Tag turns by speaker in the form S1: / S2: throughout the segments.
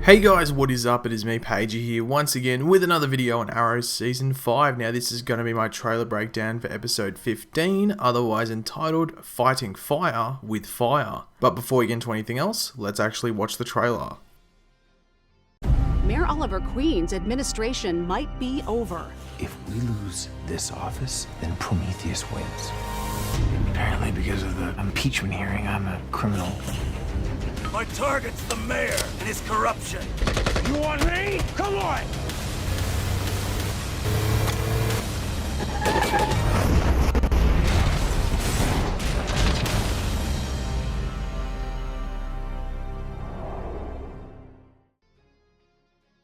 S1: Hey guys, what is up? It is me, Pagey here, once again with another video on Arrow Season 5. Now this is going to be my trailer breakdown for episode 15, otherwise entitled Fighting Fire with Fire. But before we get into anything else, let's actually watch the trailer.
S2: Mayor Oliver Queen's administration might be over.
S3: If we lose this office, then Prometheus wins. Apparently because of the impeachment hearing, I'm a criminal.
S4: My target's the mayor and his corruption.
S3: You want me? Come on!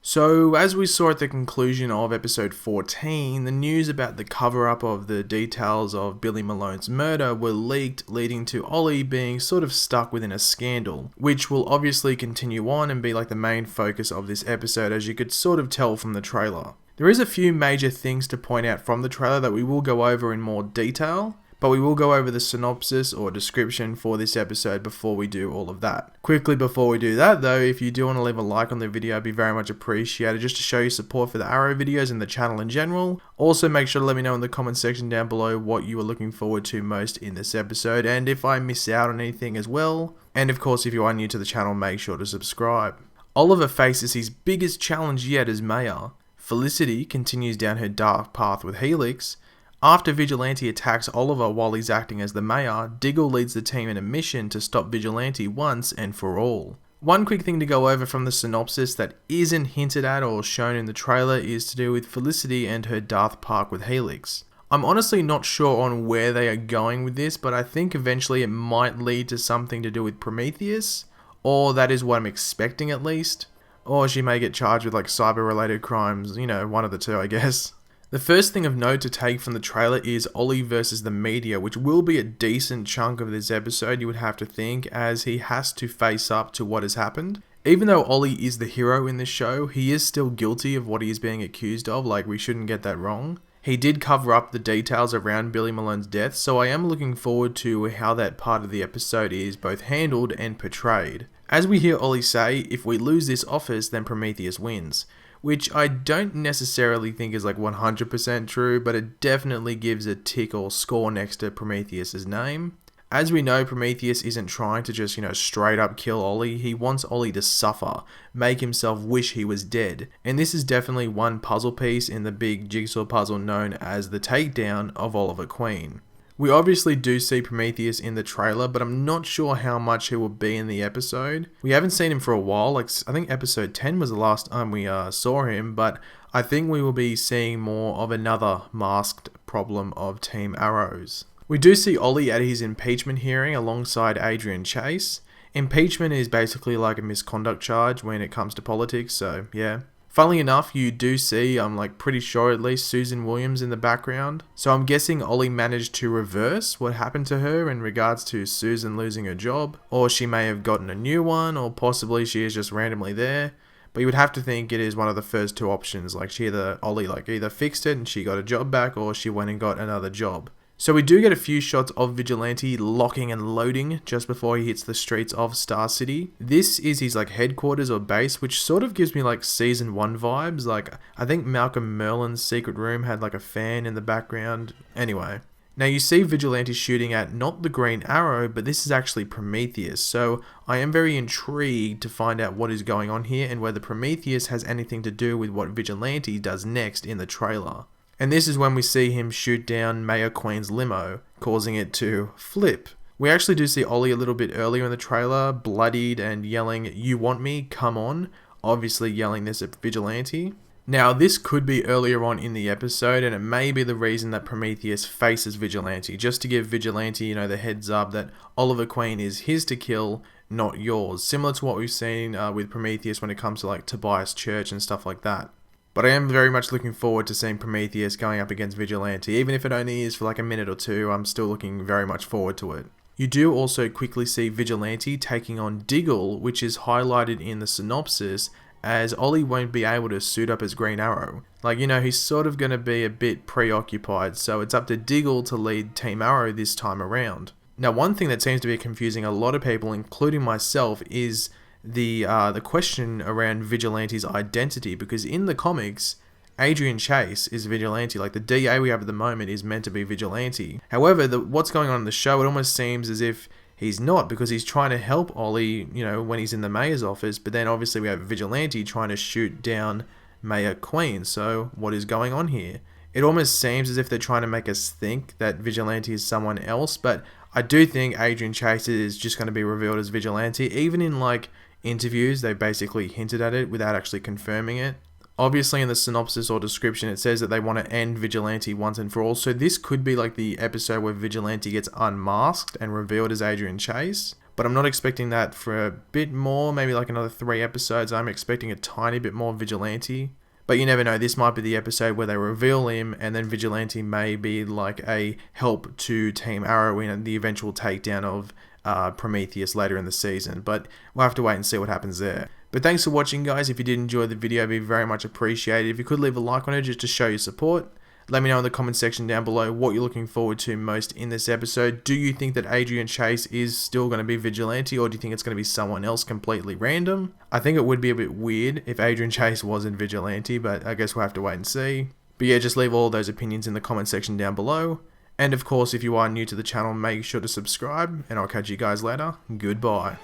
S1: So, as we saw at the conclusion of episode 14, the news about the cover-up of the details of Billy Malone's murder were leaked, leading to Ollie being sort of stuck within a scandal, which will obviously continue on and be like the main focus of this episode, as you could sort of tell from the trailer. There is a few major things to point out from the trailer that we will go over in more detail, but we will go over the synopsis or description for this episode before we do all of that. Quickly before we do that though, if you do want to leave a like on the video, I'd be very much appreciated just to show your support for the Arrow videos and the channel in general. Also make sure to let me know in the comment section down below what you are looking forward to most in this episode and if I miss out on anything as well. And of course if you are new to the channel, make sure to subscribe. Oliver faces his biggest challenge yet as mayor. Felicity continues down her dark path with Helix. After Vigilante attacks Oliver while he's acting as the mayor, Diggle leads the team in a mission to stop Vigilante once and for all. One quick thing to go over from the synopsis that isn't hinted at or shown in the trailer is to do with Felicity and her Darth Park with Helix. I'm honestly not sure on where they are going with this, but I think eventually it might lead to something to do with Prometheus, or that is what I'm expecting at least. Or she may get charged with like cyber related crimes, you know, one of the two I guess. The first thing of note to take from the trailer is Ollie versus the media, which will be a decent chunk of this episode, you would have to think, as he has to face up to what has happened. Even though Ollie is the hero in this show, he is still guilty of what he is being accused of, like we shouldn't get that wrong. He did cover up the details around Billy Malone's death, so I am looking forward to how that part of the episode is both handled and portrayed. As we hear Ollie say, if we lose this office, then Prometheus wins. Which I don't necessarily think is like 100% true, but it definitely gives a tick or score next to Prometheus's name. As we know, Prometheus isn't trying to just, straight up kill Ollie. He wants Ollie to suffer, make himself wish he was dead. And this is definitely one puzzle piece in the big jigsaw puzzle known as the takedown of Oliver Queen. We obviously do see Prometheus in the trailer, but I'm not sure how much he will be in the episode. We haven't seen him for a while, like I think episode 10 was the last time we saw him, but I think we will be seeing more of another masked problem of Team Arrows. We do see Ollie at his impeachment hearing alongside Adrian Chase. Impeachment is basically like a misconduct charge when it comes to politics, so yeah. Funnily enough, you do see, I'm like pretty sure at least, Susan Williams in the background. So I'm guessing Ollie managed to reverse what happened to her in regards to Susan losing her job. Or she may have gotten a new one, or possibly she is just randomly there. But you would have to think it is one of the first two options, like Ollie either fixed it and she got a job back, or she went and got another job. So we do get a few shots of Vigilante locking and loading just before he hits the streets of Star City. This is his like headquarters or base, which sort of gives me like season 1 vibes. Like I think Malcolm Merlin's secret room had like a fan in the background. Anyway. Now you see Vigilante shooting at not the Green Arrow, but this is actually Prometheus. So I am very intrigued to find out what is going on here and whether Prometheus has anything to do with what Vigilante does next in the trailer. And this is when we see him shoot down Mayor Queen's limo, causing it to flip. We actually do see Ollie a little bit earlier in the trailer, bloodied and yelling, "You want me? Come on." Obviously yelling this at Vigilante. Now this could be earlier on in the episode, and it may be the reason that Prometheus faces Vigilante, just to give Vigilante, the heads up that Oliver Queen is his to kill, not yours. Similar to what we've seen with Prometheus when it comes to like Tobias Church and stuff like that. But I am very much looking forward to seeing Prometheus going up against Vigilante. Even if it only is for like a minute or two, I'm still looking very much forward to it. You do also quickly see Vigilante taking on Diggle, which is highlighted in the synopsis, as Ollie won't be able to suit up as Green Arrow. Like, he's sort of going to be a bit preoccupied, so it's up to Diggle to lead Team Arrow this time around. Now, one thing that seems to be confusing a lot of people, including myself, is the question around Vigilante's identity, because in the comics, Adrian Chase is Vigilante. Like, the DA we have at the moment is meant to be Vigilante. However, what's going on in the show, it almost seems as if he's not, because he's trying to help Ollie, you know, when he's in the mayor's office, but then obviously we have Vigilante trying to shoot down Mayor Queen. So what is going on here? It almost seems as if they're trying to make us think that Vigilante is someone else, but I do think Adrian Chase is just going to be revealed as Vigilante. Even in, like, interviews, they basically hinted at it without actually confirming it. Obviously, in the synopsis or description, it says that they want to end Vigilante once and for all. So this could be like the episode where Vigilante gets unmasked and revealed as Adrian Chase. But I'm not expecting that for a bit more, maybe like another 3 episodes. I'm expecting a tiny bit more Vigilante. But you never know, this might be the episode where they reveal him, and then Vigilante may be like a help to Team Arrow in the eventual takedown of Prometheus later in the season. But we'll have to wait and see what happens there. But thanks for watching, guys. If you did enjoy the video, it'd be very much appreciated. If you could leave a like on it just to show your support. Let me know in the comment section down below what you're looking forward to most in this episode. Do you think that Adrian Chase is still going to be Vigilante, or do you think it's going to be someone else completely random? I think it would be a bit weird if Adrian Chase wasn't Vigilante, but I guess we'll have to wait and see. But yeah, just leave all those opinions in the comment section down below. And of course, if you are new to the channel, make sure to subscribe, and I'll catch you guys later. Goodbye.